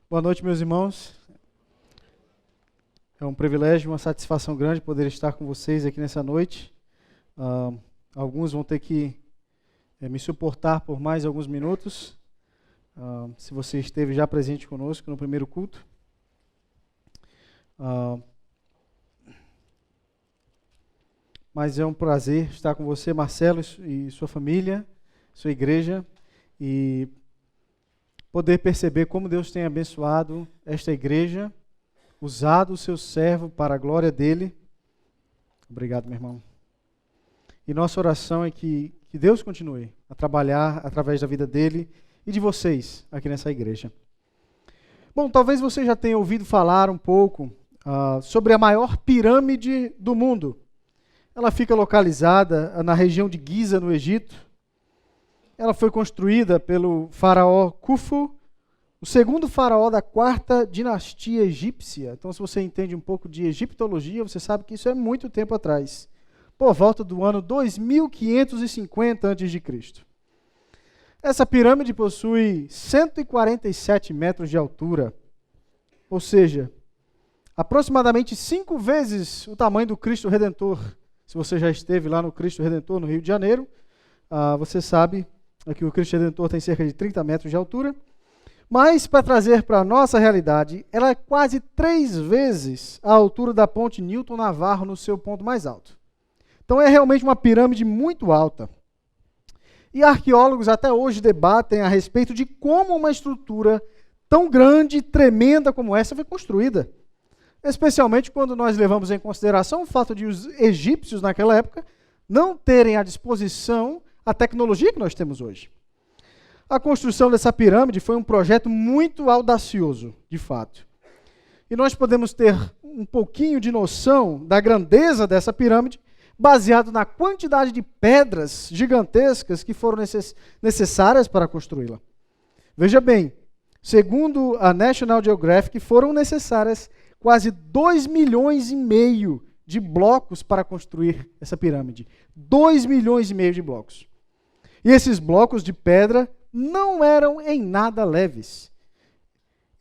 Boa noite, meus irmãos. É um privilégio, uma satisfação grande poder estar com vocês aqui nessa noite. Alguns vão ter que me suportar por mais alguns minutos, se você esteve já presente conosco no primeiro culto. Mas é um prazer estar com você, Marcelo, e sua família, sua igreja, e poder perceber como Deus tem abençoado esta igreja, usado o seu servo para a glória dele. Obrigado, meu irmão. E nossa oração é que Deus continue a trabalhar através da vida dele e de vocês aqui nessa igreja. Bom, talvez você já tenha ouvido falar um pouco sobre a maior pirâmide do mundo. Ela fica localizada na região de Giza, no Egito. Ela foi construída pelo faraó Khufu, o segundo faraó da quarta dinastia egípcia. Então, se você entende um pouco de egiptologia, você sabe que isso é muito tempo atrás, por volta do ano 2550 a.C. Essa pirâmide possui 147 metros de altura, ou seja, aproximadamente 5 vezes o tamanho do Cristo Redentor. Se você já esteve lá no Cristo Redentor, no Rio de Janeiro, você sabe que o Cristo Redentor tem cerca de 30 metros de altura. Mas, para trazer para a nossa realidade, ela é quase 3 vezes a altura da ponte Newton Navarro no seu ponto mais alto. Então é realmente uma pirâmide muito alta. E arqueólogos até hoje debatem a respeito de como uma estrutura tão grande, tremenda como essa foi construída. Especialmente quando nós levamos em consideração o fato de os egípcios naquela época não terem à disposição a tecnologia que nós temos hoje. A construção dessa pirâmide foi um projeto muito audacioso, de fato. E nós podemos ter um pouquinho de noção da grandeza dessa pirâmide baseado na quantidade de pedras gigantescas que foram necessárias para construí-la. Veja bem, segundo a National Geographic, foram necessárias quase 2,5 milhões de blocos para construir essa pirâmide. 2,5 milhões de blocos. E esses blocos de pedra não eram em nada leves.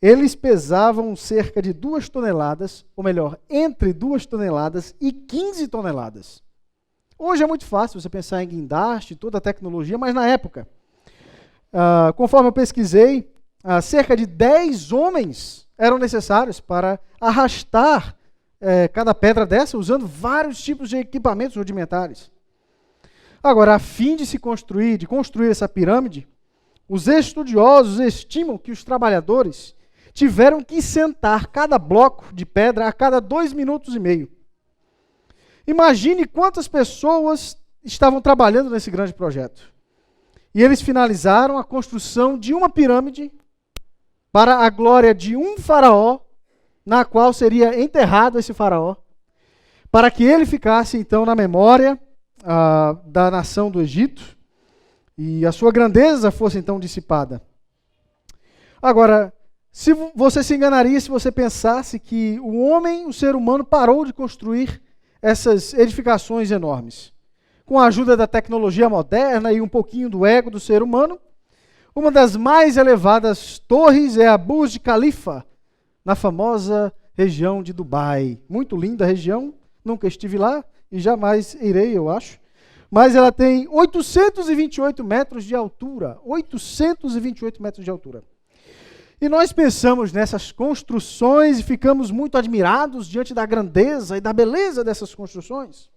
Eles pesavam cerca de 2 toneladas, ou melhor, entre 2 toneladas e 15 toneladas. Hoje é muito fácil você pensar em guindaste, toda a tecnologia, mas na época, conforme eu pesquisei, cerca de 10 homens eram necessários para arrastar cada pedra dessa, usando vários tipos de equipamentos rudimentares. Agora, a fim de construir essa pirâmide, os estudiosos estimam que os trabalhadores tiveram que sentar cada bloco de pedra a cada 2,5 minutos. Imagine quantas pessoas estavam trabalhando nesse grande projeto. E eles finalizaram a construção de uma pirâmide para a glória de um faraó, na qual seria enterrado esse faraó, para que ele ficasse então na memória da nação do Egito, e a sua grandeza fosse então dissipada. Agora, se você se enganaria se você pensasse que o ser humano, parou de construir essas edificações enormes. Com a ajuda da tecnologia moderna e um pouquinho do ego do ser humano, uma das mais elevadas torres é a Burj Khalifa, na famosa região de Dubai. Muito linda a região, nunca estive lá e jamais irei, eu acho. Mas ela tem 828 metros de altura. 828 metros de altura. E nós pensamos nessas construções e ficamos muito admirados diante da grandeza e da beleza dessas construções.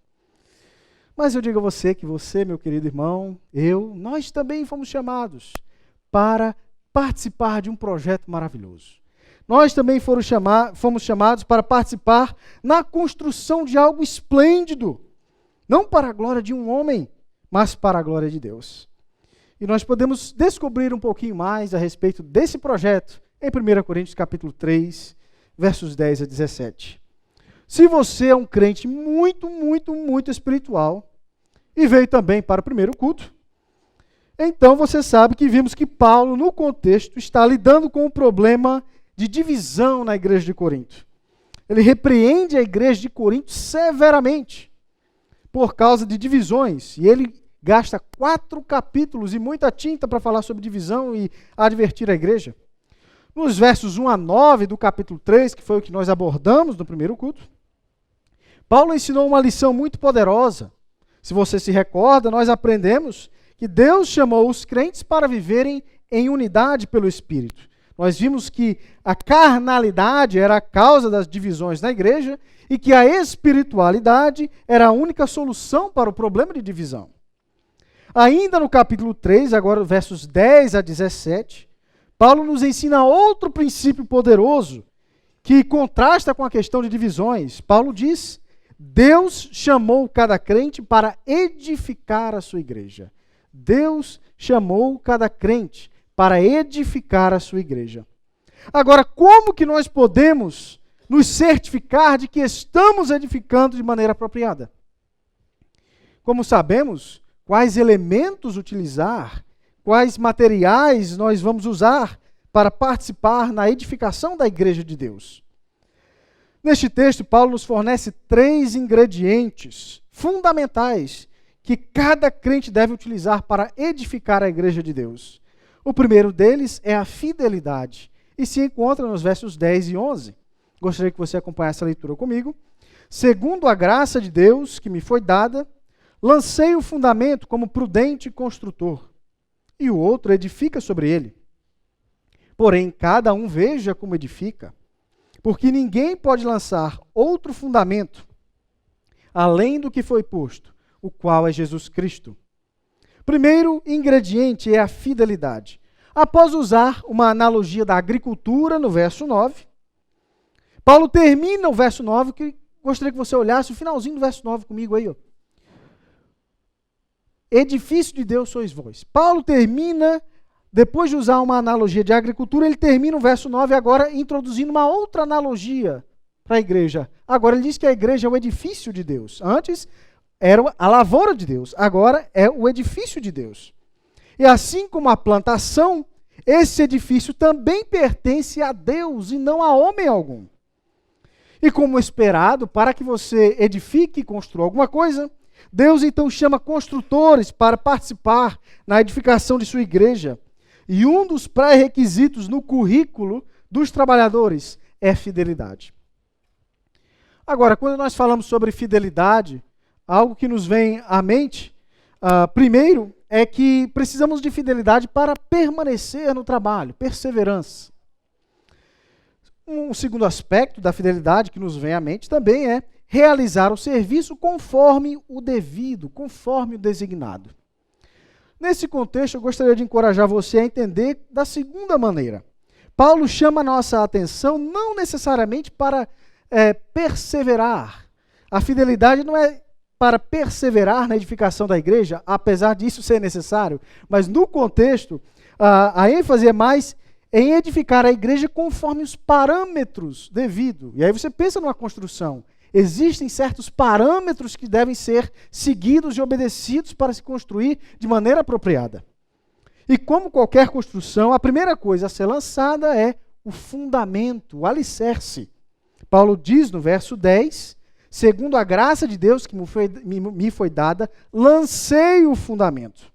Mas eu digo a você que você, meu querido irmão, nós também fomos chamados para participar de um projeto maravilhoso. Nós também fomos chamados para participar na construção de algo esplêndido, não para a glória de um homem, mas para a glória de Deus. E nós podemos descobrir um pouquinho mais a respeito desse projeto em 1 Coríntios capítulo 3, versos 10 a 17. Se você é um crente muito, muito, muito espiritual e veio também para o primeiro culto, então você sabe que vimos que Paulo, no contexto, está lidando com o problema de divisão na igreja de Corinto. Ele repreende a igreja de Corinto severamente por causa de divisões, e ele gasta 4 capítulos e muita tinta para falar sobre divisão e advertir a igreja. Nos versos 1 a 9 do capítulo 3, que foi o que nós abordamos no primeiro culto, Paulo ensinou uma lição muito poderosa. Se você se recorda, nós aprendemos que Deus chamou os crentes para viverem em unidade pelo Espírito. Nós vimos que a carnalidade era a causa das divisões na igreja e que a espiritualidade era a única solução para o problema de divisão. Ainda no capítulo 3, agora versos 10 a 17, Paulo nos ensina outro princípio poderoso que contrasta com a questão de divisões. Paulo diz: Deus chamou cada crente para edificar a sua igreja. Deus chamou cada crente para edificar a sua igreja. Agora, como que nós podemos nos certificar de que estamos edificando de maneira apropriada? Como sabemos, quais elementos utilizar, quais materiais nós vamos usar para participar na edificação da igreja de Deus? Neste texto, Paulo nos fornece 3 ingredientes fundamentais que cada crente deve utilizar para edificar a igreja de Deus. O primeiro deles é a fidelidade, e se encontra nos versos 10 e 11. Gostaria que você acompanhasse a leitura comigo. Segundo a graça de Deus que me foi dada, lancei o fundamento como prudente construtor, e o outro edifica sobre ele. Porém, cada um veja como edifica, porque ninguém pode lançar outro fundamento além do que foi posto, o qual é Jesus Cristo. Primeiro ingrediente é a fidelidade. Após usar uma analogia da agricultura no verso 9, Paulo termina o verso 9, que gostaria que você olhasse o finalzinho do verso 9 comigo aí, ó. Edifício de Deus sois vós. Paulo termina, depois de usar uma analogia de agricultura, ele termina o verso 9 agora introduzindo uma outra analogia para a igreja. Agora ele diz que a igreja é o edifício de Deus. Antes era a lavoura de Deus, agora é o edifício de Deus. E assim como a plantação, esse edifício também pertence a Deus e não a homem algum. E como esperado, para que você edifique e construa alguma coisa, Deus então chama construtores para participar na edificação de sua igreja. E um dos pré-requisitos no currículo dos trabalhadores é fidelidade. Agora, quando nós falamos sobre fidelidade, algo que nos vem à mente, primeiro, é que precisamos de fidelidade para permanecer no trabalho, perseverança. Um segundo aspecto da fidelidade que nos vem à mente também é realizar o serviço conforme o devido, conforme o designado. Nesse contexto, eu gostaria de encorajar você a entender da segunda maneira. Paulo chama a nossa atenção não necessariamente para perseverar. A fidelidade não é para perseverar na edificação da igreja, apesar disso ser necessário, mas no contexto, a ênfase é mais em edificar a igreja conforme os parâmetros devidos. E aí você pensa numa construção. Existem certos parâmetros que devem ser seguidos e obedecidos para se construir de maneira apropriada. E como qualquer construção, a primeira coisa a ser lançada é o fundamento, o alicerce. Paulo diz no verso 10, segundo a graça de Deus que me foi dada, lancei o fundamento.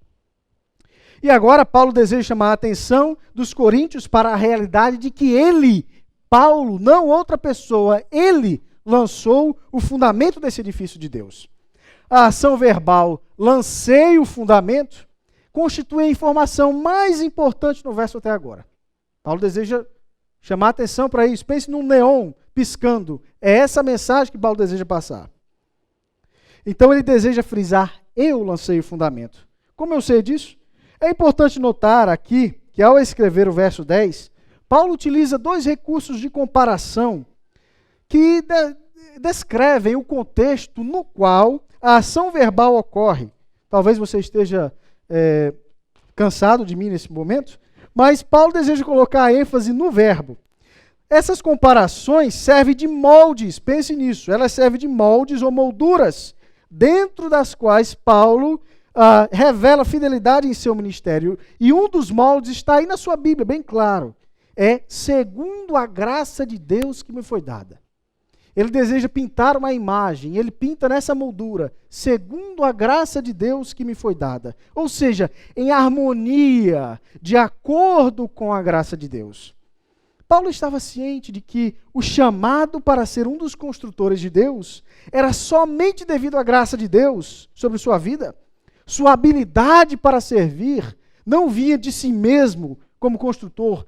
E agora Paulo deseja chamar a atenção dos coríntios para a realidade de que ele, Paulo, não outra pessoa, ele lançou o fundamento desse edifício de Deus. A ação verbal, lancei o fundamento, constitui a informação mais importante no verso até agora. Paulo deseja chamar a atenção para isso. Pense num neon piscando. É essa a mensagem que Paulo deseja passar. Então ele deseja frisar, eu lancei o fundamento. Como eu sei disso? É importante notar aqui que ao escrever o verso 10, Paulo utiliza 2 recursos de comparação que descrevem o contexto no qual a ação verbal ocorre. Talvez você esteja cansado de mim nesse momento, mas Paulo deseja colocar a ênfase no verbo. Essas comparações servem de moldes, pense nisso, elas servem de moldes ou molduras, dentro das quais Paulo revela fidelidade em seu ministério. E um dos moldes está aí na sua Bíblia, bem claro. É segundo a graça de Deus que me foi dada. Ele deseja pintar uma imagem, ele pinta nessa moldura, segundo a graça de Deus que me foi dada. Ou seja, em harmonia, de acordo com a graça de Deus. Paulo estava ciente de que o chamado para ser um dos construtores de Deus era somente devido à graça de Deus sobre sua vida. Sua habilidade para servir não vinha de si mesmo como construtor.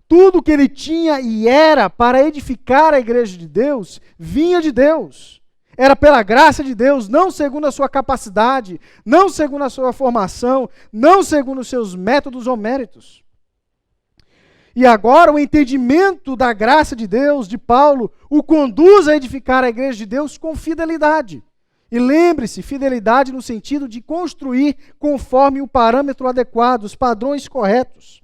Tudo que ele tinha e era para edificar a igreja de Deus vinha de Deus. Era pela graça de Deus, não segundo a sua capacidade, não segundo a sua formação, não segundo os seus métodos ou méritos. E agora o entendimento da graça de Deus, de Paulo, o conduz a edificar a igreja de Deus com fidelidade. E lembre-se, fidelidade no sentido de construir conforme o parâmetro adequado, os padrões corretos.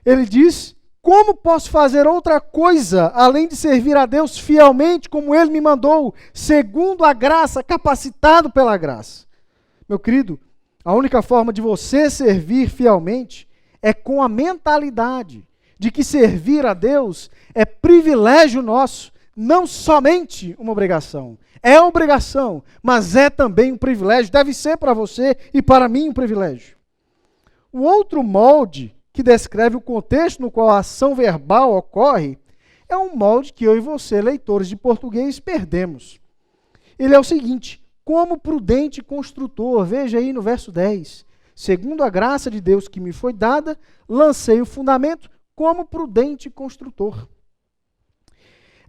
Ele diz: como posso fazer outra coisa além de servir a Deus fielmente como Ele me mandou, segundo a graça, capacitado pela graça? Meu querido, a única forma de você servir fielmente é com a mentalidade de que servir a Deus é privilégio nosso, não somente uma obrigação. É obrigação, mas é também um privilégio, deve ser para você e para mim um privilégio. O outro molde que descreve o contexto no qual a ação verbal ocorre é um molde que eu e você, leitores de português, perdemos. Ele é o seguinte: como prudente construtor, veja aí no verso 10, segundo a graça de Deus que me foi dada, lancei o fundamento como prudente construtor.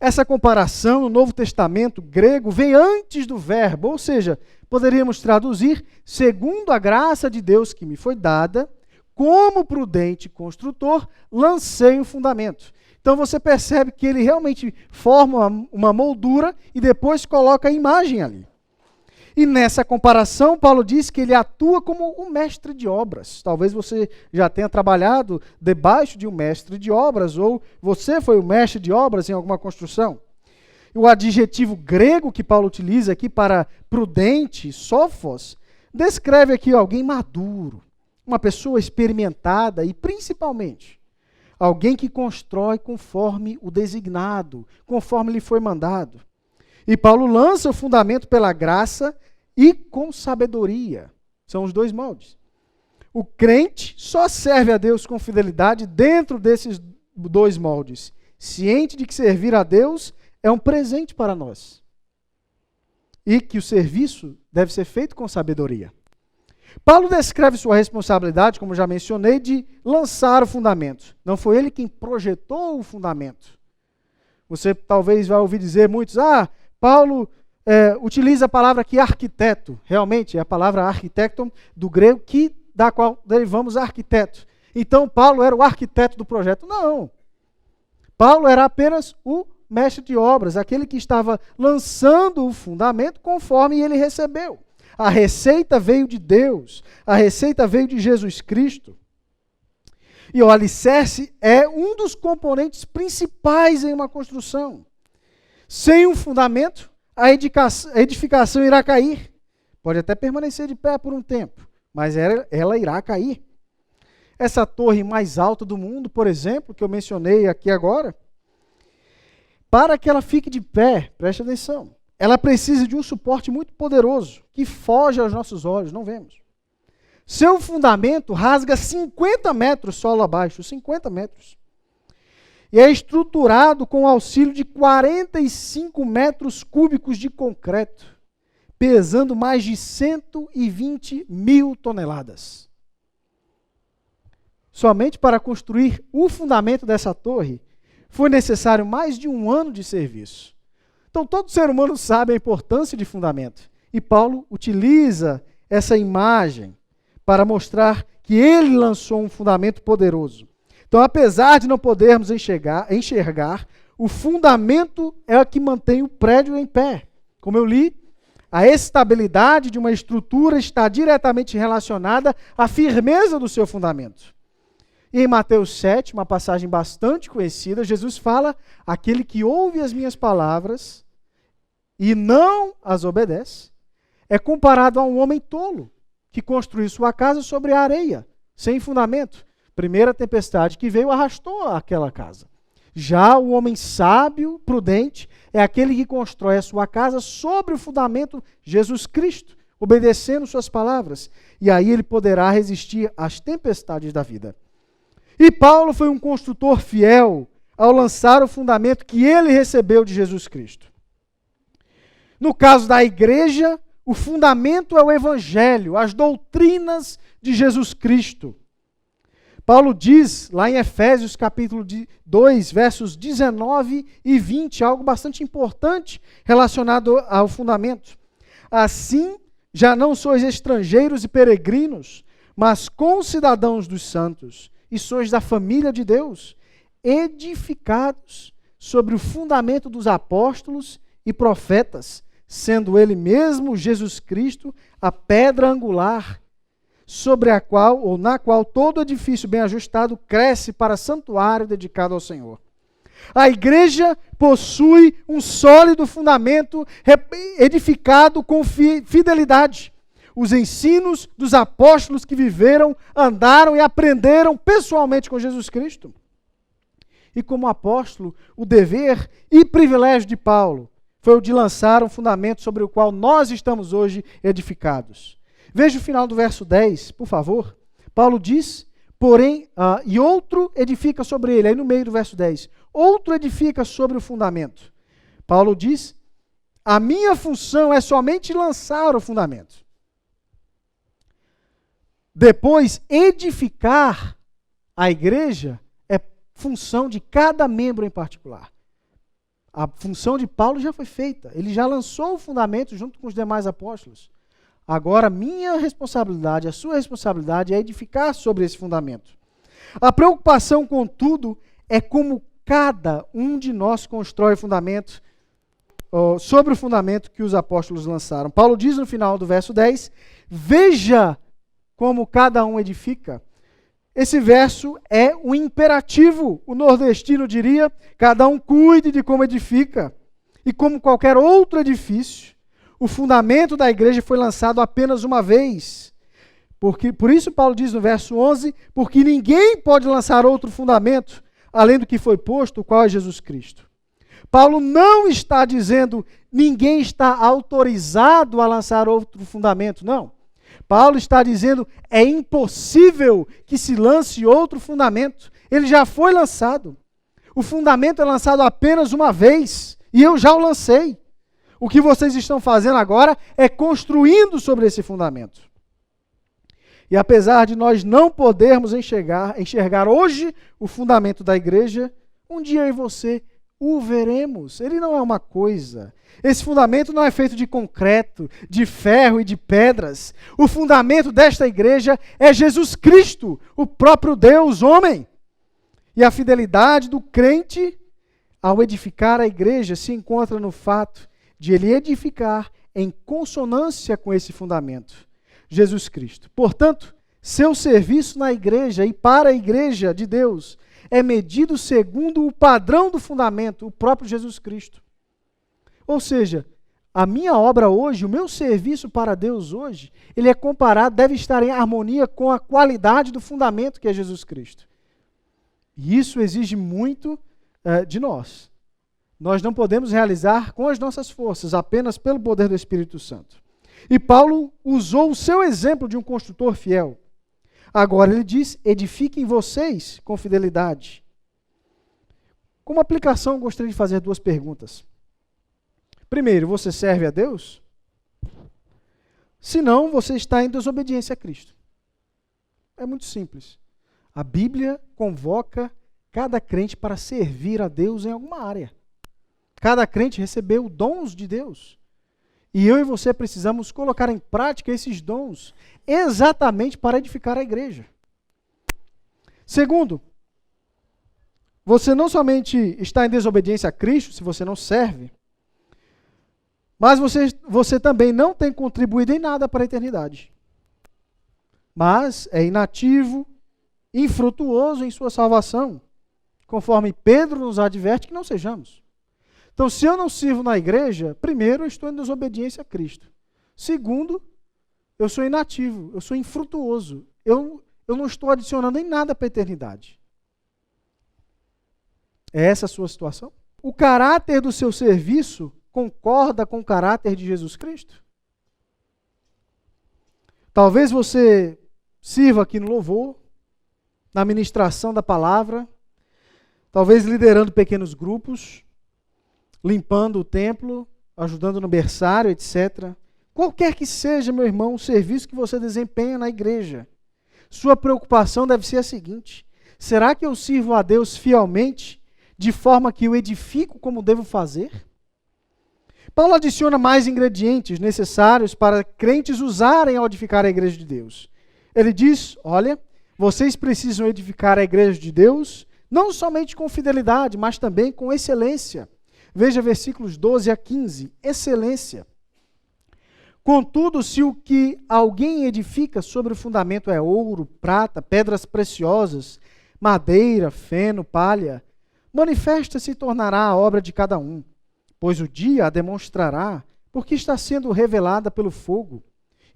Essa comparação no Novo Testamento grego vem antes do verbo, ou seja, poderíamos traduzir, segundo a graça de Deus que me foi dada, como prudente construtor, lancei o fundamento. Então você percebe que ele realmente forma uma moldura e depois coloca a imagem ali. E nessa comparação, Paulo diz que ele atua como o mestre de obras. Talvez você já tenha trabalhado debaixo de um mestre de obras, ou você foi o mestre de obras em alguma construção. E o adjetivo grego que Paulo utiliza aqui para prudente, sóphos, descreve aqui alguém maduro, uma pessoa experimentada e, principalmente, alguém que constrói conforme o designado, conforme lhe foi mandado. E Paulo lança o fundamento pela graça e com sabedoria. São os dois moldes. O crente só serve a Deus com fidelidade dentro desses dois moldes, ciente de que servir a Deus é um presente para nós. E que o serviço deve ser feito com sabedoria. Paulo descreve sua responsabilidade, como já mencionei, de lançar o fundamento. Não foi ele quem projetou o fundamento. Você talvez vai ouvir dizer muitos: Paulo utiliza a palavra aqui arquiteto. Realmente, é a palavra arquitecton do grego, da qual derivamos arquiteto. Então, Paulo era o arquiteto do projeto. Não. Paulo era apenas o mestre de obras, aquele que estava lançando o fundamento conforme ele recebeu. A receita veio de Deus, a receita veio de Jesus Cristo. E o alicerce é um dos componentes principais em uma construção. Sem um fundamento, a edificação irá cair. Pode até permanecer de pé por um tempo, mas ela irá cair. Essa torre mais alta do mundo, por exemplo, que eu mencionei aqui agora, para que ela fique de pé, preste atenção, ela precisa de um suporte muito poderoso, que foge aos nossos olhos, não vemos. Seu fundamento rasga 50 metros solo abaixo, 50 metros. E é estruturado com o auxílio de 45 metros cúbicos de concreto, pesando mais de 120 mil toneladas. Somente para construir o fundamento dessa torre, foi necessário mais de 1 ano de serviço. Então, todo ser humano sabe a importância de fundamento. E Paulo utiliza essa imagem para mostrar que ele lançou um fundamento poderoso. Então, apesar de não podermos enxergar, o fundamento é o que mantém o prédio em pé. Como eu li, a estabilidade de uma estrutura está diretamente relacionada à firmeza do seu fundamento. E em Mateus 7, uma passagem bastante conhecida, Jesus fala: aquele que ouve as minhas palavras e não as obedece, é comparado a um homem tolo, que construiu sua casa sobre a areia, sem fundamento. Primeira tempestade que veio arrastou aquela casa. Já o homem sábio, prudente, é aquele que constrói a sua casa sobre o fundamento Jesus Cristo, obedecendo suas palavras. E aí ele poderá resistir às tempestades da vida. E Paulo foi um construtor fiel ao lançar o fundamento que ele recebeu de Jesus Cristo. No caso da igreja, o fundamento é o evangelho, as doutrinas de Jesus Cristo. Paulo diz lá em Efésios capítulo 2, versos 19 e 20, algo bastante importante relacionado ao fundamento. Assim, já não sois estrangeiros e peregrinos, mas concidadãos dos santos, e sois da família de Deus, edificados sobre o fundamento dos apóstolos e profetas, sendo ele mesmo, Jesus Cristo, a pedra angular, sobre a qual, ou na qual, todo edifício bem ajustado cresce para santuário dedicado ao Senhor. A igreja possui um sólido fundamento edificado com fidelidade. Os ensinos dos apóstolos que viveram, andaram e aprenderam pessoalmente com Jesus Cristo. E como apóstolo, o dever e privilégio de Paulo foi o de lançar um fundamento sobre o qual nós estamos hoje edificados. Veja o final do verso 10, por favor. Paulo diz, porém, e outro edifica sobre ele, aí no meio do verso 10, outro edifica sobre o fundamento. Paulo diz, a minha função é somente lançar o fundamento. Depois, edificar a igreja é função de cada membro em particular. A função de Paulo já foi feita. Ele já lançou o fundamento junto com os demais apóstolos. Agora, minha responsabilidade, a sua responsabilidade é edificar sobre esse fundamento. A preocupação, contudo, é como cada um de nós constrói o fundamento, sobre o fundamento que os apóstolos lançaram. Paulo diz no final do verso 10, veja como cada um edifica. Esse verso é um imperativo, o nordestino diria, cada um cuide de como edifica. E como qualquer outro edifício, o fundamento da igreja foi lançado apenas uma vez. Por isso Paulo diz no verso 11, porque ninguém pode lançar outro fundamento, além do que foi posto, o qual é Jesus Cristo. Paulo não está dizendo, ninguém está autorizado a lançar outro fundamento, não. Paulo está dizendo, é impossível que se lance outro fundamento. Ele já foi lançado. O fundamento é lançado apenas uma vez, e eu já o lancei. O que vocês estão fazendo agora é construindo sobre esse fundamento. E apesar de nós não podermos enxergar hoje o fundamento da igreja, um dia eu e você o veremos. Ele não é uma coisa. Esse fundamento não é feito de concreto, de ferro e de pedras. O fundamento desta igreja é Jesus Cristo, o próprio Deus, homem. E a fidelidade do crente ao edificar a igreja se encontra no fato de ele edificar em consonância com esse fundamento, Jesus Cristo. Portanto, seu serviço na igreja e para a igreja de Deus é medido segundo o padrão do fundamento, o próprio Jesus Cristo. Ou seja, a minha obra hoje, o meu serviço para Deus hoje, ele é comparado, deve estar em harmonia com a qualidade do fundamento que é Jesus Cristo. E isso exige muito de nós. Nós não podemos realizar com as nossas forças, apenas pelo poder do Espírito Santo. E Paulo usou o seu exemplo de um construtor fiel. Agora ele diz, edifiquem vocês com fidelidade. Como aplicação, eu gostaria de fazer duas perguntas. Primeiro, você serve a Deus? Se não, você está em desobediência a Cristo. É muito simples. A Bíblia convoca cada crente para servir a Deus em alguma área. Cada crente recebeu dons de Deus. E eu e você precisamos colocar em prática esses dons exatamente para edificar a igreja. Segundo, você não somente está em desobediência a Cristo, se você não serve, mas você também não tem contribuído em nada para a eternidade. Mas é inativo, infrutuoso em sua salvação, conforme Pedro nos adverte que não sejamos. Então, se eu não sirvo na igreja, primeiro, eu estou em desobediência a Cristo. Segundo, eu sou inativo, eu sou infrutuoso. Eu não estou adicionando em nada para a eternidade. É essa a sua situação? O caráter do seu serviço concorda com o caráter de Jesus Cristo? Talvez você sirva aqui no louvor, na ministração da palavra, talvez liderando pequenos grupos, limpando o templo, ajudando no berçário, etc. Qualquer que seja, meu irmão, o serviço que você desempenha na igreja, sua preocupação deve ser a seguinte: será que eu sirvo a Deus fielmente, de forma que o edifico como devo fazer? Paulo adiciona mais ingredientes necessários para crentes usarem ao edificar a igreja de Deus. Ele diz, olha, vocês precisam edificar a igreja de Deus, não somente com fidelidade, mas também com excelência. Veja versículos 12 a 15, excelência. Contudo, se o que alguém edifica sobre o fundamento é ouro, prata, pedras preciosas, madeira, feno, palha, manifesta se tornará a obra de cada um, pois o dia a demonstrará, porque está sendo revelada pelo fogo.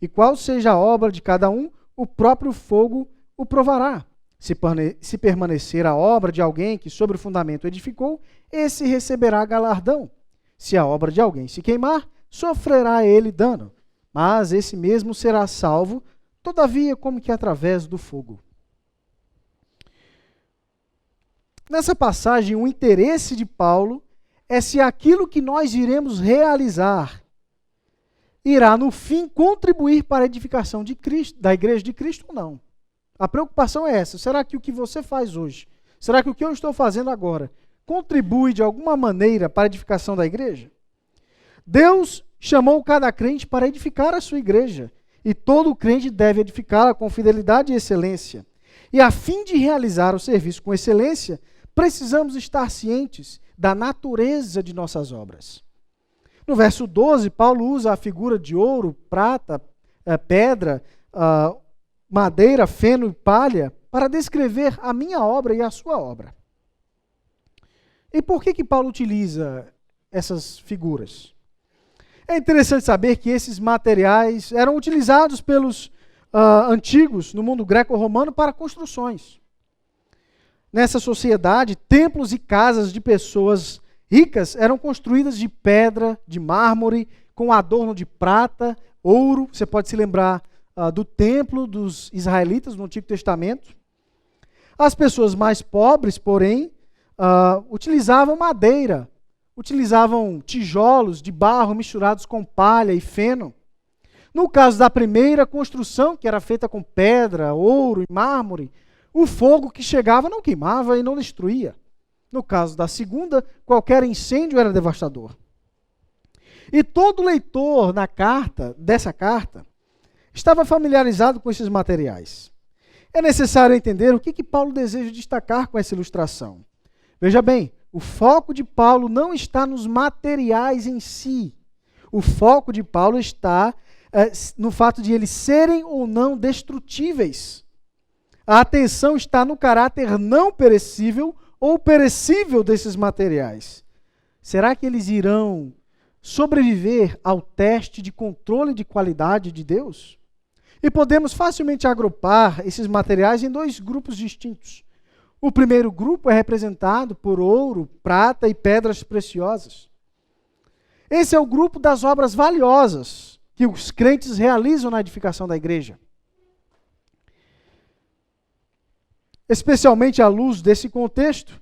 E qual seja a obra de cada um, o próprio fogo o provará. Se permanecer a obra de alguém que sobre o fundamento edificou, esse receberá galardão. Se a obra de alguém se queimar, sofrerá ele dano, mas esse mesmo será salvo, todavia como que através do fogo. Nessa passagem, o interesse de Paulo é se aquilo que nós iremos realizar irá, no fim, contribuir para a edificação de Cristo, da igreja de Cristo ou não. A preocupação é essa. Será que o que você faz hoje, será que o que eu estou fazendo agora, contribui de alguma maneira para a edificação da igreja? Deus chamou cada crente para edificar a sua igreja, e todo crente deve edificá-la com fidelidade e excelência. E a fim de realizar o serviço com excelência, precisamos estar cientes da natureza de nossas obras. No verso 12, Paulo usa a figura de ouro, prata, pedra, madeira, feno e palha para descrever a minha obra e a sua obra. E por que Paulo utiliza essas figuras? É interessante saber que esses materiais eram utilizados pelos antigos no mundo greco-romano para construções. Nessa sociedade, templos e casas de pessoas ricas eram construídas de pedra, de mármore, com adorno de prata, ouro. Você pode se lembrar do templo dos israelitas no Antigo Testamento. As pessoas mais pobres, porém, utilizavam madeira, utilizavam tijolos de barro misturados com palha e feno. No caso da primeira construção, que era feita com pedra, ouro e mármore, o fogo que chegava não queimava e não destruía. No caso da segunda, qualquer incêndio era devastador. E todo leitor dessa carta estava familiarizado com esses materiais. É necessário entender o que Paulo deseja destacar com essa ilustração. Veja bem, o foco de Paulo não está nos materiais em si. O foco de Paulo está no fato de eles serem ou não destrutíveis. A atenção está no caráter não perecível ou perecível desses materiais. Será que eles irão sobreviver ao teste de controle de qualidade de Deus? E podemos facilmente agrupar esses materiais em dois grupos distintos. O primeiro grupo é representado por ouro, prata e pedras preciosas. Esse é o grupo das obras valiosas que os crentes realizam na edificação da igreja. Especialmente à luz desse contexto,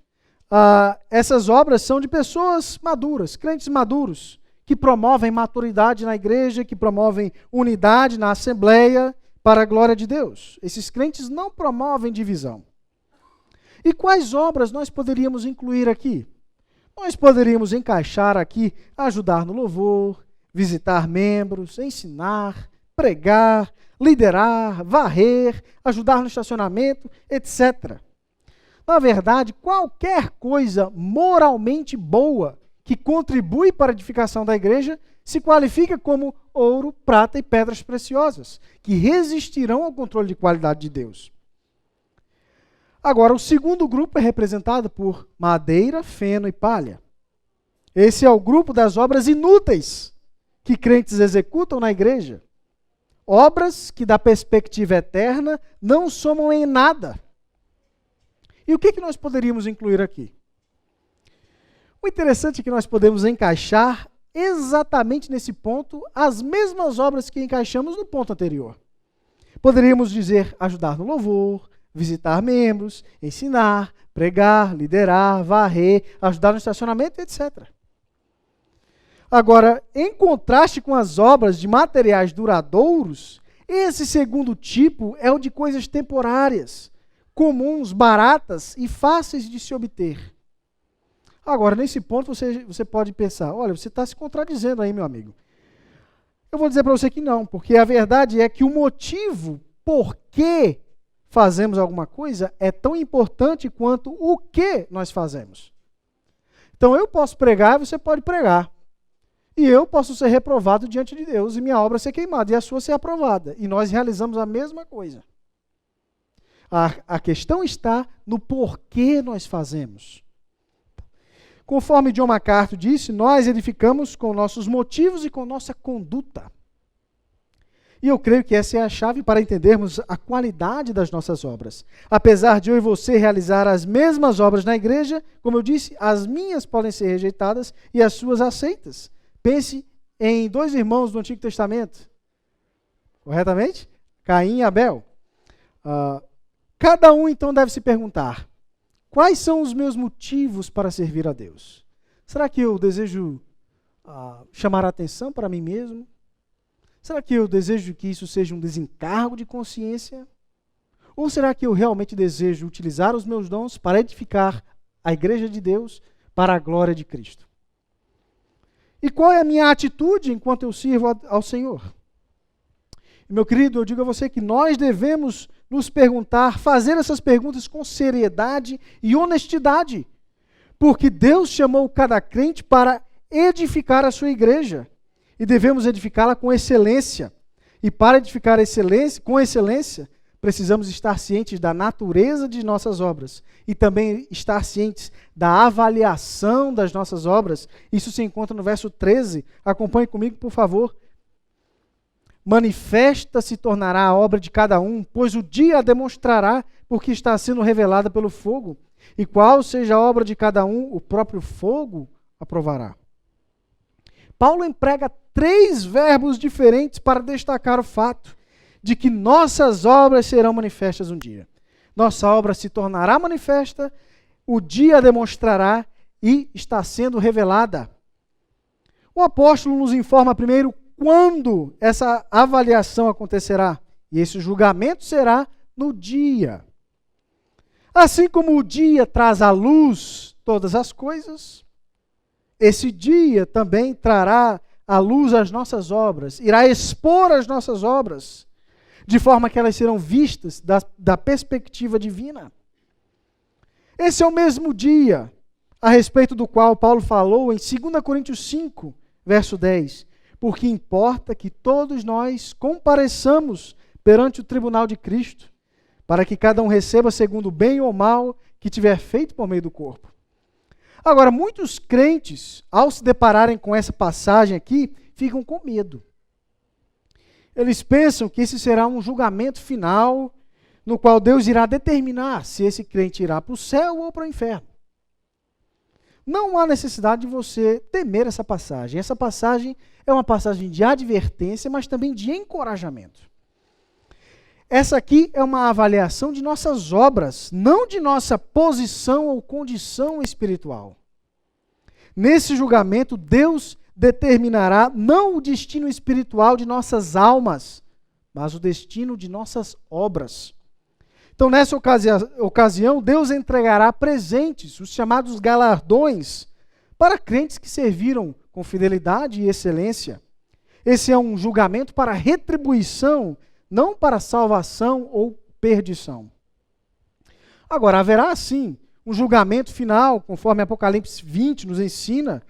essas obras são de pessoas maduras, crentes maduros, que promovem maturidade na igreja, que promovem unidade na assembleia para a glória de Deus. Esses crentes não promovem divisão. E quais obras nós poderíamos incluir aqui? Nós poderíamos encaixar aqui ajudar no louvor, visitar membros, ensinar, pregar, liderar, varrer, ajudar no estacionamento, etc. Na verdade, qualquer coisa moralmente boa que contribui para a edificação da igreja se qualifica como ouro, prata e pedras preciosas, que resistirão ao controle de qualidade de Deus. Agora, o segundo grupo é representado por madeira, feno e palha. Esse é o grupo das obras inúteis que crentes executam na igreja. Obras que, da perspectiva eterna, não somam em nada. E o que nós poderíamos incluir aqui? O interessante é que nós podemos encaixar exatamente nesse ponto as mesmas obras que encaixamos no ponto anterior. Poderíamos dizer ajudar no louvor, visitar membros, ensinar, pregar, liderar, varrer, ajudar no estacionamento, etc. Agora, em contraste com as obras de materiais duradouros, esse segundo tipo é o de coisas temporárias, comuns, baratas e fáceis de se obter. Agora, nesse ponto, você pode pensar, olha, você está se contradizendo aí, meu amigo. Eu vou dizer para você que não, porque a verdade é que o motivo por que fazemos alguma coisa é tão importante quanto o que nós fazemos. Então, eu posso pregar e você pode pregar. E eu posso ser reprovado diante de Deus e minha obra ser queimada e a sua ser aprovada. E nós realizamos a mesma coisa. A questão está no porquê nós fazemos. Conforme John MacArthur disse, nós edificamos com nossos motivos e com nossa conduta. E eu creio que essa é a chave para entendermos a qualidade das nossas obras. Apesar de eu e você realizar as mesmas obras na igreja, como eu disse, as minhas podem ser rejeitadas e as suas aceitas. Pense em 2 irmãos do Antigo Testamento, corretamente? Caim e Abel. Cada um, então, deve se perguntar, quais são os meus motivos para servir a Deus? Será que eu desejo chamar a atenção para mim mesmo? Será que eu desejo que isso seja um desencargo de consciência? Ou será que eu realmente desejo utilizar os meus dons para edificar a igreja de Deus para a glória de Cristo? E qual é a minha atitude enquanto eu sirvo ao Senhor? Meu querido, eu digo a você que nós devemos nos perguntar, fazer essas perguntas com seriedade e honestidade, porque Deus chamou cada crente para edificar a sua igreja, e devemos edificá-la com excelência. E para edificar com excelência, precisamos estar cientes da natureza de nossas obras e também estar cientes da avaliação das nossas obras. Isso se encontra no verso 13. Acompanhe comigo, por favor. Manifesta se tornará a obra de cada um, pois o dia a demonstrará, porque está sendo revelada pelo fogo. E qual seja a obra de cada um, o próprio fogo aprovará. Paulo emprega 3 verbos diferentes para destacar o fato de que nossas obras serão manifestas um dia. Nossa obra se tornará manifesta, o dia a demonstrará e está sendo revelada. O apóstolo nos informa primeiro quando essa avaliação acontecerá. E esse julgamento será no dia. Assim como o dia traz à luz todas as coisas, esse dia também trará à luz as nossas obras, irá expor as nossas obras, de forma que elas serão vistas da perspectiva divina. Esse é o mesmo dia a respeito do qual Paulo falou em 2 Coríntios 5, verso 10. Porque importa que todos nós compareçamos perante o tribunal de Cristo, para que cada um receba segundo o bem ou mal que tiver feito por meio do corpo. Agora, muitos crentes, ao se depararem com essa passagem aqui, ficam com medo. Eles pensam que esse será um julgamento final, no qual Deus irá determinar se esse crente irá para o céu ou para o inferno. Não há necessidade de você temer essa passagem. Essa passagem é uma passagem de advertência, mas também de encorajamento. Essa aqui é uma avaliação de nossas obras, não de nossa posição ou condição espiritual. Nesse julgamento, Deus determinará não o destino espiritual de nossas almas, mas o destino de nossas obras. Então, nessa ocasião, Deus entregará presentes, os chamados galardões, para crentes que serviram com fidelidade e excelência. Esse é um julgamento para retribuição, não para salvação ou perdição. Agora, haverá sim um julgamento final, conforme Apocalipse 20 nos ensina,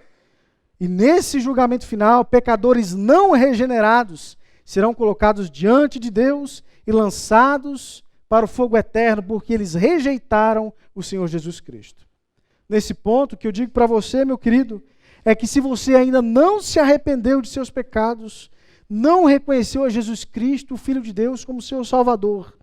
e nesse julgamento final, pecadores não regenerados serão colocados diante de Deus e lançados para o fogo eterno, porque eles rejeitaram o Senhor Jesus Cristo. Nesse ponto, o que eu digo para você, meu querido, é que se você ainda não se arrependeu de seus pecados, não reconheceu a Jesus Cristo, o Filho de Deus, como seu Salvador,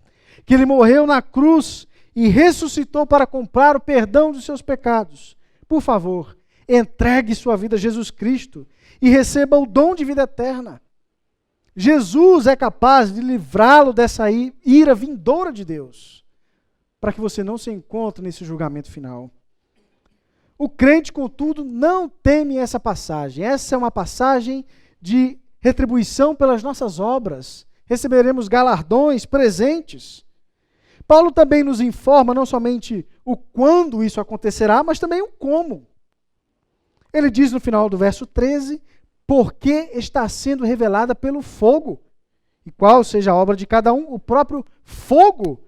que Ele morreu na cruz e ressuscitou para comprar o perdão dos seus pecados, por favor, entregue sua vida a Jesus Cristo e receba o dom de vida eterna. Jesus é capaz de livrá-lo dessa ira vindoura de Deus. para que você não se encontre nesse julgamento final. O crente, contudo, não teme essa passagem. Essa é uma passagem de retribuição pelas nossas obras. Receberemos galardões, presentes. Paulo também nos informa não somente o quando isso acontecerá, mas também o como. Ele diz no final do verso 13, porque está sendo revelada pelo fogo. E qual seja a obra de cada um, o próprio fogo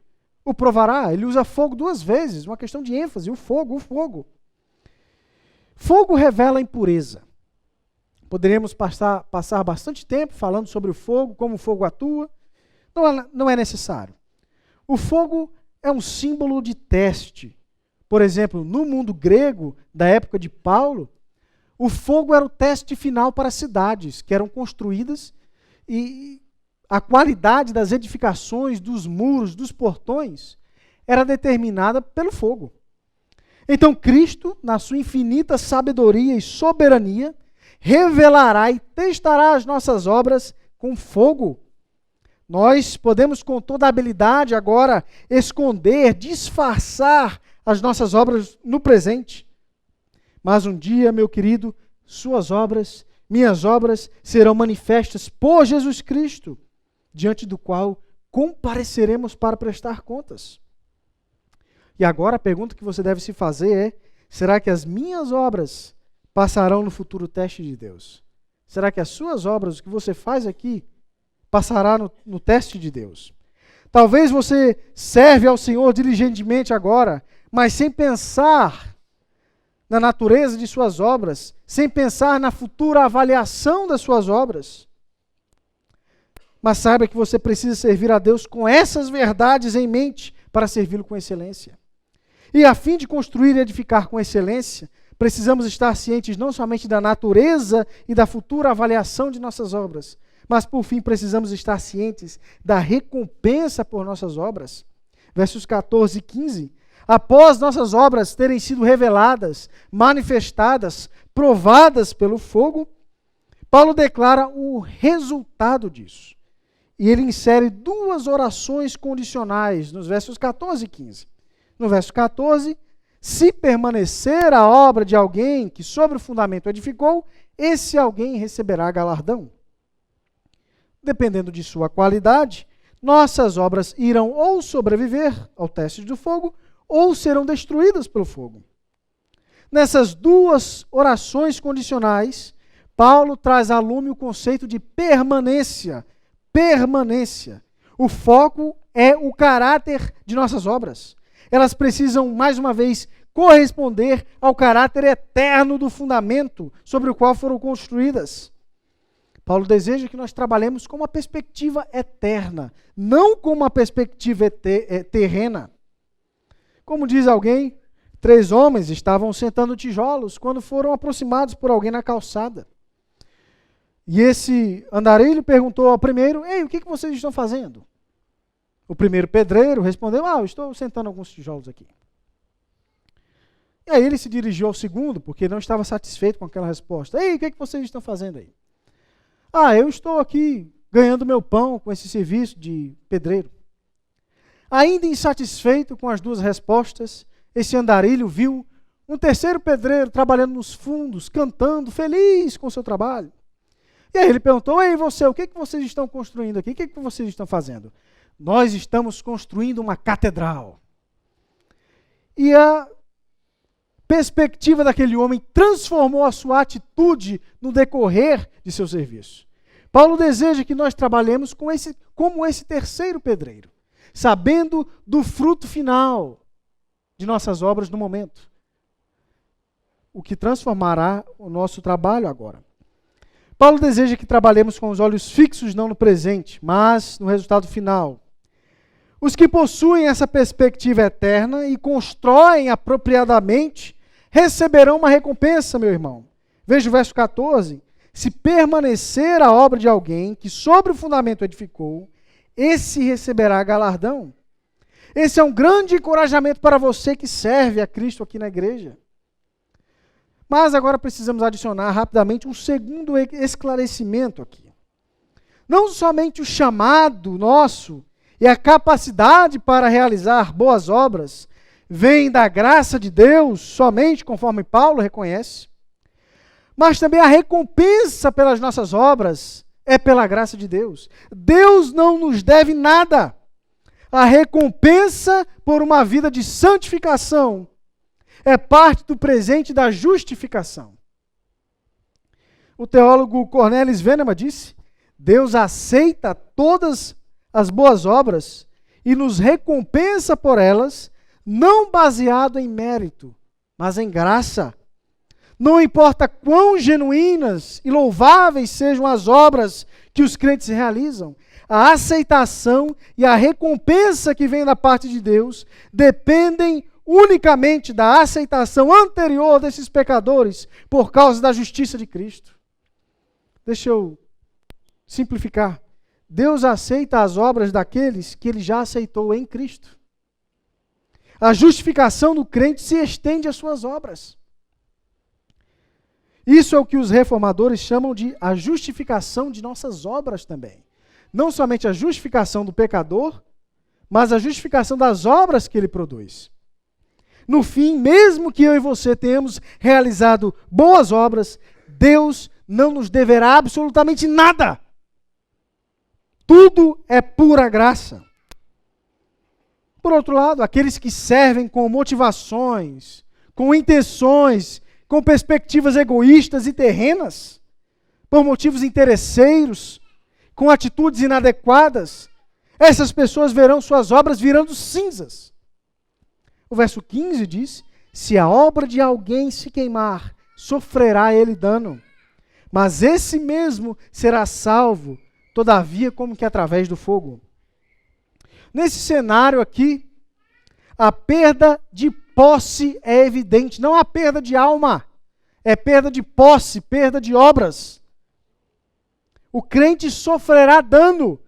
o provará. Ele usa fogo duas vezes, uma questão de ênfase, o fogo, o fogo. Fogo revela a impureza. Poderíamos passar bastante tempo falando sobre o fogo, como o fogo atua. Não é necessário. O fogo é um símbolo de teste. Por exemplo, no mundo grego, da época de Paulo, o fogo era o teste final para cidades que eram construídas e a qualidade das edificações, dos muros, dos portões, era determinada pelo fogo. Então Cristo, na sua infinita sabedoria e soberania, revelará e testará as nossas obras com fogo. Nós podemos com toda a habilidade agora esconder, disfarçar as nossas obras no presente. Mas um dia, meu querido, suas obras, minhas obras, serão manifestas por Jesus Cristo, diante do qual compareceremos para prestar contas. E agora a pergunta que você deve se fazer é, será que as minhas obras passarão no futuro teste de Deus? Será que as suas obras, o que você faz aqui, passará no teste de Deus? Talvez você serve ao Senhor diligentemente agora, mas sem pensar na natureza de suas obras, sem pensar na futura avaliação das suas obras. Mas saiba que você precisa servir a Deus com essas verdades em mente para servi-lo com excelência. E a fim de construir e edificar com excelência, precisamos estar cientes não somente da natureza e da futura avaliação de nossas obras, mas por fim precisamos estar cientes da recompensa por nossas obras. Versos 14 e 15. Após nossas obras terem sido reveladas, manifestadas, provadas pelo fogo, Paulo declara o resultado disso. E ele insere duas orações condicionais nos versos 14 e 15. No verso 14, se permanecer a obra de alguém que sobre o fundamento edificou, esse alguém receberá galardão. Dependendo de sua qualidade, nossas obras irão ou sobreviver ao teste do fogo, ou serão destruídas pelo fogo. Nessas duas orações condicionais, Paulo traz à lume o conceito de permanência. Permanência. O foco é o caráter de nossas obras. Elas precisam, mais uma vez, corresponder ao caráter eterno do fundamento sobre o qual foram construídas. Paulo deseja que nós trabalhemos com uma perspectiva eterna, não com uma perspectiva terrena. Como diz alguém, 3 homens estavam sentando tijolos quando foram aproximados por alguém na calçada. E esse andarilho perguntou ao primeiro, ei, o que vocês estão fazendo? O primeiro pedreiro respondeu, eu estou sentando alguns tijolos aqui. E aí ele se dirigiu ao segundo, porque não estava satisfeito com aquela resposta. Ei, o que vocês estão fazendo aí? Eu estou aqui ganhando meu pão com esse serviço de pedreiro. Ainda insatisfeito com as duas respostas, esse andarilho viu um terceiro pedreiro trabalhando nos fundos, cantando, feliz com o seu trabalho. E aí ele perguntou, ei, você, o que vocês estão construindo aqui? O que vocês estão fazendo? Nós estamos construindo uma catedral. E a perspectiva daquele homem transformou a sua atitude no decorrer de seu serviço. Paulo deseja que nós trabalhemos como esse terceiro pedreiro, sabendo do fruto final de nossas obras no momento, o que transformará o nosso trabalho agora. Paulo deseja que trabalhemos com os olhos fixos não no presente, mas no resultado final. Os que possuem essa perspectiva eterna e constroem apropriadamente receberão uma recompensa, meu irmão. Veja o verso 14. Se permanecer a obra de alguém que sobre o fundamento edificou, esse receberá galardão. Esse é um grande encorajamento para você que serve a Cristo aqui na igreja. Mas agora precisamos adicionar rapidamente um segundo esclarecimento aqui. Não somente o chamado nosso e a capacidade para realizar boas obras vem da graça de Deus somente, conforme Paulo reconhece, mas também a recompensa pelas nossas obras é pela graça de Deus. Deus não nos deve nada. A recompensa por uma vida de santificação é parte do presente da justificação. O teólogo Cornelis Venema disse: Deus aceita todas as boas obras e nos recompensa por elas, não baseado em mérito, mas em graça. Não importa quão genuínas e louváveis sejam as obras que os crentes realizam, a aceitação e a recompensa que vem da parte de Deus dependem unicamente da aceitação anterior desses pecadores por causa da justiça de Cristo. Deixa eu simplificar. Deus aceita as obras daqueles que Ele já aceitou em Cristo. A justificação do crente se estende às suas obras. Isso é o que os reformadores chamam de a justificação de nossas obras também. Não somente a justificação do pecador, mas a justificação das obras que ele produz. No fim, mesmo que eu e você tenhamos realizado boas obras, Deus não nos deverá absolutamente nada. Tudo é pura graça. Por outro lado, aqueles que servem com motivações, com intenções, com perspectivas egoístas e terrenas, por motivos interesseiros, com atitudes inadequadas, essas pessoas verão suas obras virando cinzas. O verso 15 diz: se a obra de alguém se queimar, sofrerá ele dano, mas esse mesmo será salvo, todavia como que através do fogo. Nesse cenário aqui, a perda de posse é evidente, não a perda de alma, é perda de posse, perda de obras. O crente sofrerá dano,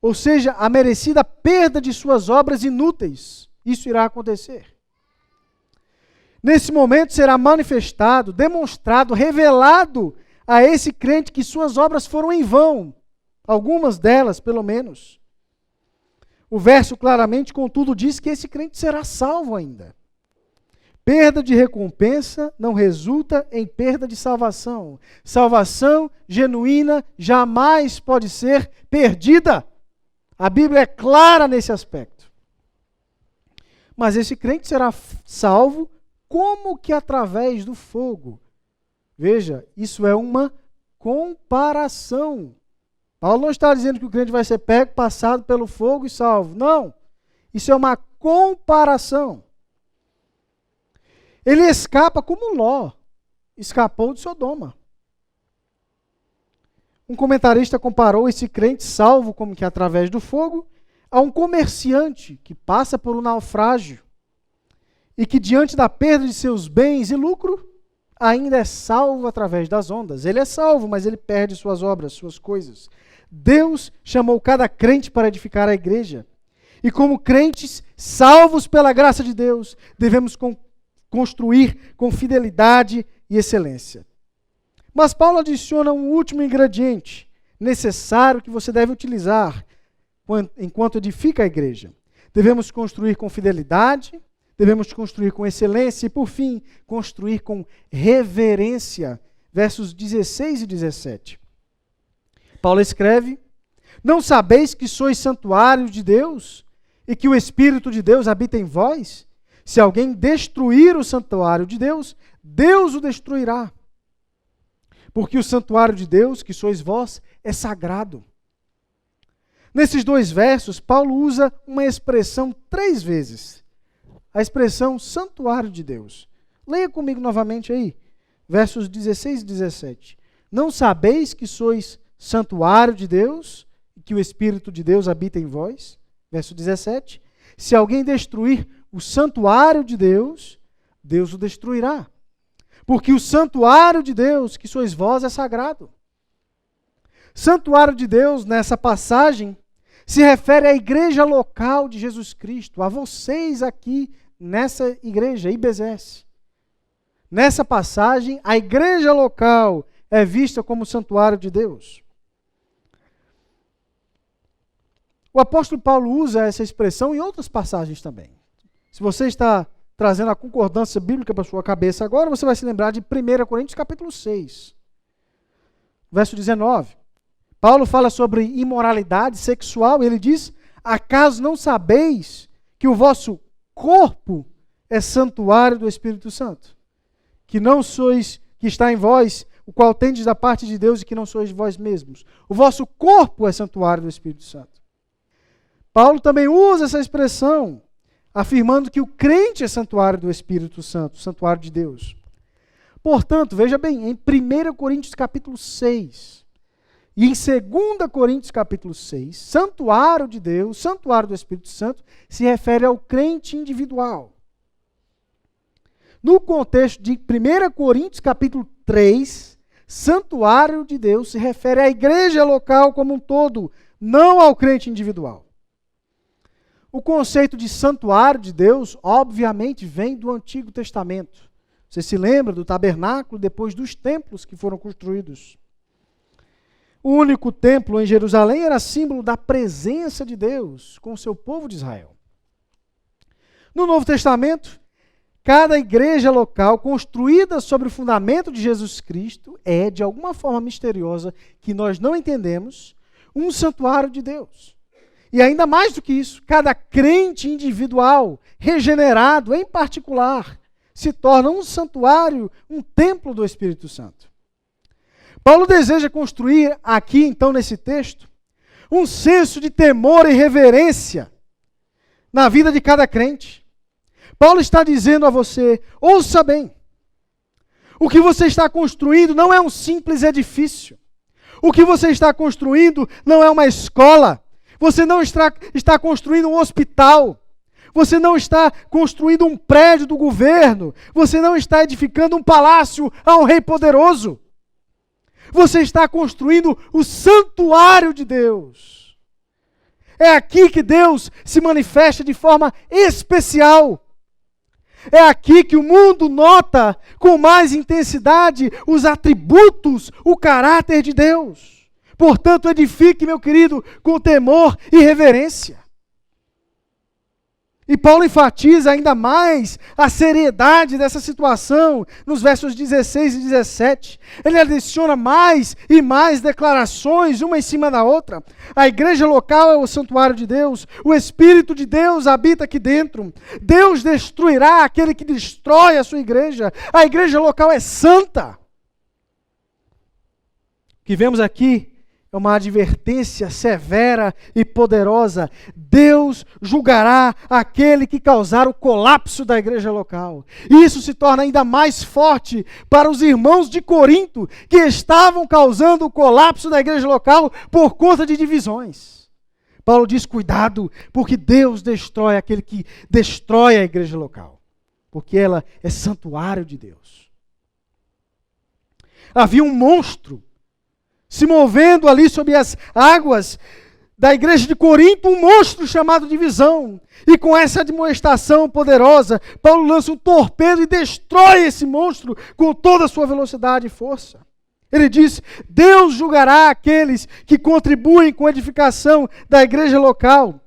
ou seja, a merecida perda de suas obras inúteis. Isso irá acontecer. Nesse momento será manifestado, demonstrado, revelado a esse crente que suas obras foram em vão, algumas delas, pelo menos. O verso claramente, contudo, diz que esse crente será salvo ainda. Perda de recompensa não resulta em perda de salvação. Salvação genuína jamais pode ser perdida. A Bíblia é clara nesse aspecto. Mas esse crente será salvo como que através do fogo. Veja, isso é uma comparação. Paulo não está dizendo que o crente vai ser pego, passado pelo fogo e salvo. Não. Isso é uma comparação. Ele escapa como Ló escapou de Sodoma. Um comentarista comparou esse crente salvo como que através do fogo a um comerciante que passa por um naufrágio e que diante da perda de seus bens e lucro ainda é salvo através das ondas. Ele é salvo, mas ele perde suas obras, suas coisas. Deus chamou cada crente para edificar a igreja. E como crentes salvos pela graça de Deus, devemos construir com fidelidade e excelência. Mas Paulo adiciona um último ingrediente necessário que você deve utilizar enquanto edifica a igreja. Devemos construir com fidelidade, devemos construir com excelência e, por fim, construir com reverência. Versos 16 e 17. Paulo escreve: não sabeis que sois santuário de Deus e que o Espírito de Deus habita em vós? Se alguém destruir o santuário de Deus, Deus o destruirá. Porque o santuário de Deus, que sois vós, é sagrado. Nesses dois versos, Paulo usa uma expressão 3 vezes. A expressão santuário de Deus. Leia comigo novamente aí, versos 16 e 17. Não sabeis que sois santuário de Deus e que o Espírito de Deus habita em vós? Verso 17. Se alguém destruir o santuário de Deus, Deus o destruirá. Porque o santuário de Deus, que sois vós, é sagrado. Santuário de Deus, nessa passagem, se refere à igreja local de Jesus Cristo, a vocês aqui nessa igreja, IBZS. Nessa passagem, a igreja local é vista como santuário de Deus. O apóstolo Paulo usa essa expressão em outras passagens também. Se você está trazendo a concordância bíblica para a sua cabeça agora, você vai se lembrar de 1 Coríntios capítulo 6, verso 19. Paulo fala sobre imoralidade sexual e ele diz: acaso não sabeis que o vosso corpo é santuário do Espírito Santo? Que não sois, que está em vós, o qual tendes da parte de Deus e que não sois vós mesmos. O vosso corpo é santuário do Espírito Santo. Paulo também usa essa expressão, afirmando que o crente é santuário do Espírito Santo, santuário de Deus. Portanto, veja bem, em 1 Coríntios capítulo 6 e em 2 Coríntios capítulo 6, santuário de Deus, santuário do Espírito Santo, se refere ao crente individual. No contexto de 1 Coríntios capítulo 3, santuário de Deus se refere à igreja local como um todo, não ao crente individual. O conceito de santuário de Deus, obviamente, vem do Antigo Testamento. Você se lembra do tabernáculo depois dos templos que foram construídos. O único templo em Jerusalém era símbolo da presença de Deus com o seu povo de Israel. No Novo Testamento, cada igreja local construída sobre o fundamento de Jesus Cristo é, de alguma forma misteriosa, que nós não entendemos, um santuário de Deus. E ainda mais do que isso, cada crente individual, regenerado em particular, se torna um santuário, um templo do Espírito Santo. Paulo deseja construir aqui, então, nesse texto, um senso de temor e reverência na vida de cada crente. Paulo está dizendo a você, ouça bem, o que você está construindo não é um simples edifício. O que você está construindo não é uma escola. Você não está construindo um hospital. Você não está construindo um prédio do governo. Você não está edificando um palácio a um rei poderoso. Você está construindo o santuário de Deus. É aqui que Deus se manifesta de forma especial. É aqui que o mundo nota com mais intensidade os atributos, o caráter de Deus. Portanto, edifique, meu querido, com temor e reverência. E Paulo enfatiza ainda mais a seriedade dessa situação nos versos 16 e 17. Ele adiciona mais e mais declarações, uma em cima da outra. A igreja local é o santuário de Deus. O Espírito de Deus habita aqui dentro. Deus destruirá aquele que destrói a sua igreja. A igreja local é santa. O que vemos aqui é uma advertência severa e poderosa. Deus julgará aquele que causar o colapso da igreja local. E isso se torna ainda mais forte para os irmãos de Corinto, que estavam causando o colapso da igreja local por conta de divisões. Paulo diz, cuidado, porque Deus destrói aquele que destrói a igreja local. Porque ela é santuário de Deus. Havia um monstro se movendo ali sobre as águas da igreja de Corinto, um monstro chamado divisão. E com essa admoestação poderosa, Paulo lança um torpedo e destrói esse monstro com toda a sua velocidade e força. Ele diz, Deus julgará aqueles que contribuem com a edificação da igreja local,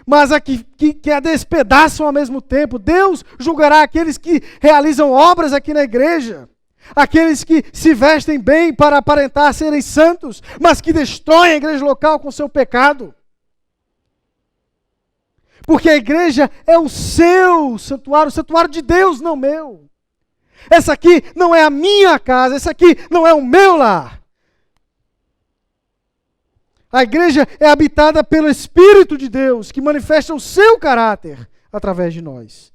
mas que a despedaçam ao mesmo tempo. Deus julgará aqueles que realizam obras aqui na igreja, aqueles que se vestem bem para aparentar serem santos, mas que destroem a igreja local com seu pecado. Porque a igreja é o seu santuário, o santuário de Deus, não meu. Essa aqui não é a minha casa, essa aqui não é o meu lar. A igreja é habitada pelo Espírito de Deus, que manifesta o seu caráter através de nós.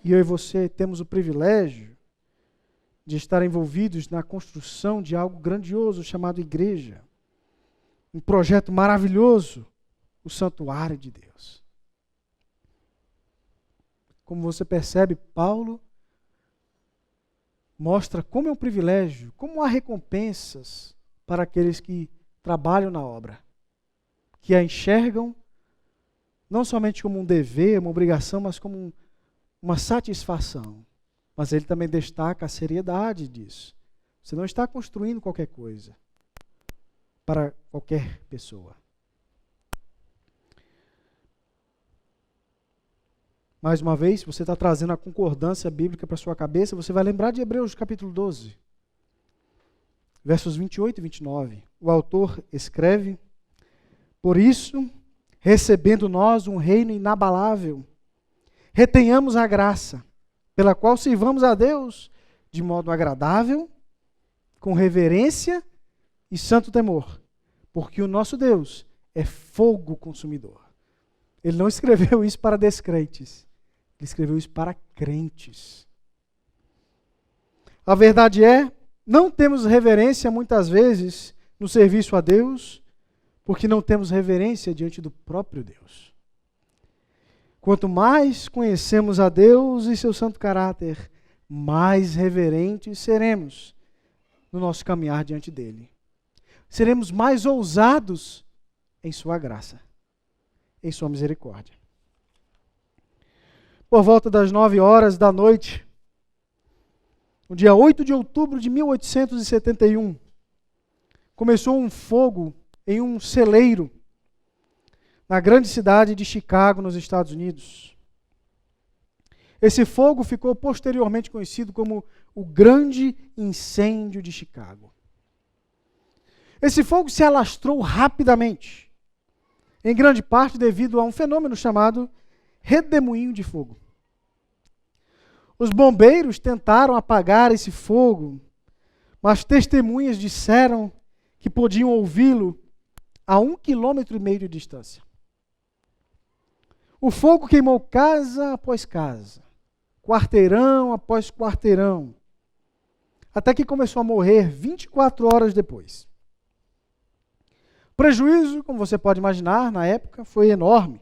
E eu e você temos o privilégio de estar envolvidos na construção de algo grandioso chamado igreja. Um projeto maravilhoso, o santuário de Deus. Como você percebe, Paulo mostra como é um privilégio, como há recompensas para aqueles que trabalham na obra, que a enxergam não somente como um dever, uma obrigação, mas como uma satisfação. Mas ele também destaca a seriedade disso. Você não está construindo qualquer coisa para qualquer pessoa. Mais uma vez, se você está trazendo a concordância bíblica para a sua cabeça, você vai lembrar de Hebreus capítulo 12, versos 28 e 29. O autor escreve: por isso, recebendo nós um reino inabalável, retenhamos a graça, pela qual sirvamos a Deus de modo agradável, com reverência e santo temor, porque o nosso Deus é fogo consumidor. Ele não escreveu isso para descrentes, ele escreveu isso para crentes. A verdade é, não temos reverência muitas vezes no serviço a Deus, porque não temos reverência diante do próprio Deus. Quanto mais conhecemos a Deus e seu santo caráter, mais reverentes seremos no nosso caminhar diante dele. Seremos mais ousados em sua graça, em sua misericórdia. Por volta das 9 horas da noite, no dia 8 de outubro de 1871, começou um fogo em um celeiro na grande cidade de Chicago, nos Estados Unidos. Esse fogo ficou posteriormente conhecido como o Grande Incêndio de Chicago. Esse fogo se alastrou rapidamente, em grande parte devido a um fenômeno chamado redemoinho de fogo. Os bombeiros tentaram apagar esse fogo, mas testemunhas disseram que podiam ouvi-lo a 1,5 km de distância. O fogo queimou casa após casa, quarteirão após quarteirão, até que começou a morrer 24 horas depois. O prejuízo, como você pode imaginar, na época, foi enorme.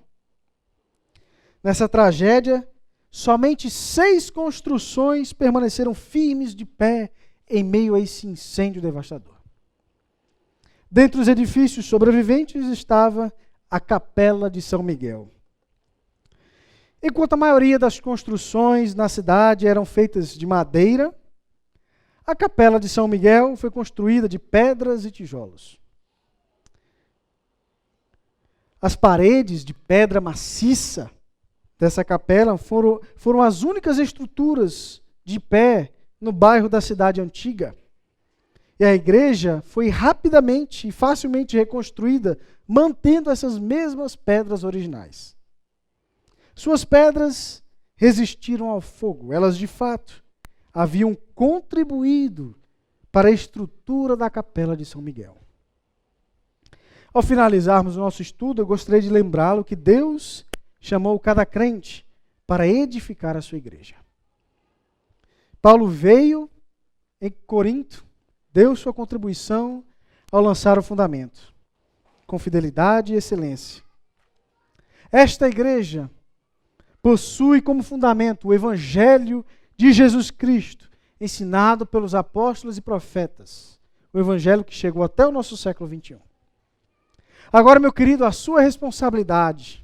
Nessa tragédia, somente 6 construções permaneceram firmes de pé em meio a esse incêndio devastador. Dentre os edifícios sobreviventes estava a Capela de São Miguel. Enquanto a maioria das construções na cidade eram feitas de madeira, a Capela de São Miguel foi construída de pedras e tijolos. As paredes de pedra maciça dessa capela foram as únicas estruturas de pé no bairro da cidade antiga. E a igreja foi rapidamente e facilmente reconstruída, mantendo essas mesmas pedras originais. Suas pedras resistiram ao fogo. Elas, de fato, haviam contribuído para a estrutura da Capela de São Miguel. Ao finalizarmos o nosso estudo, eu gostaria de lembrá-lo que Deus chamou cada crente para edificar a sua igreja. Paulo veio em Corinto, deu sua contribuição ao lançar o fundamento, com fidelidade e excelência. Esta igreja possui como fundamento o Evangelho de Jesus Cristo, ensinado pelos apóstolos e profetas, o Evangelho que chegou até o nosso século 21. Agora, meu querido, a sua responsabilidade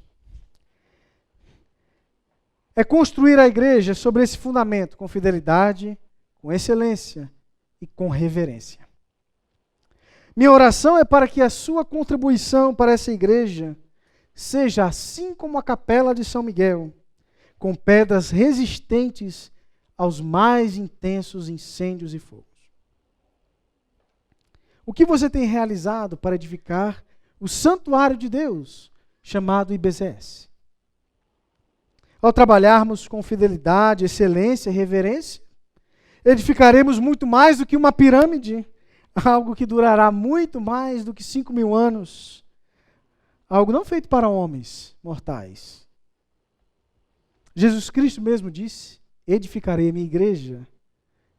é construir a igreja sobre esse fundamento com fidelidade, com excelência e com reverência. Minha oração é para que a sua contribuição para essa igreja seja assim como a Capela de São Miguel, com pedras resistentes aos mais intensos incêndios e fogos. O que você tem realizado para edificar o santuário de Deus, chamado IBZS? Ao trabalharmos com fidelidade, excelência e reverência, edificaremos muito mais do que uma pirâmide, algo que durará muito mais do que 5.000 anos, algo não feito para homens mortais. Jesus Cristo mesmo disse: edificarei a minha igreja,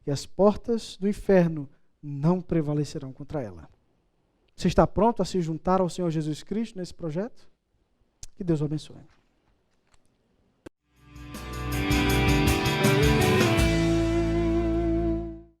e as portas do inferno não prevalecerão contra ela. Você está pronto a se juntar ao Senhor Jesus Cristo nesse projeto? Que Deus o abençoe.